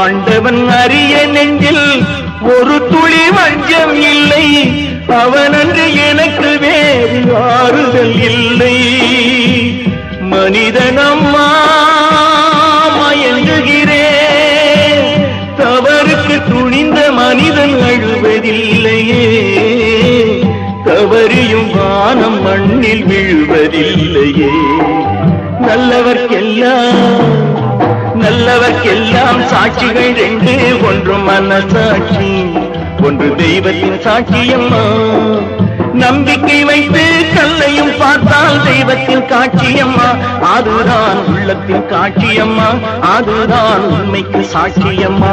ஆண்டவன் அரிய நெஞ்சில் ஒரு துளி வஞ்சம் இல்லை, அவனன்று எனக்கு வேறு ஆறுதல் இல்லை. மனிதனம்மா மயங்குகிறேன், தவறுக்கு துணிந்த மனிதன் அழுவதில்லையே, தவறியும் வானம் மண்ணில் விழுவதில்லையே. நல்லவர்க்கெல்லாம் சாட்சிகள் ரெண்டு, ஒன்று மனசாட்சி, ஒன்று தெய்வத்தின் சாட்சியம்மா. நம்பிக்கை வைத்து கல்லையும் பார்த்தால் தெய்வத்தின் காட்சியம்மா, அதுதான் உள்ளத்தின் காட்சியம்மா, அதுதான் உண்மைக்கு சாட்சியம்மா.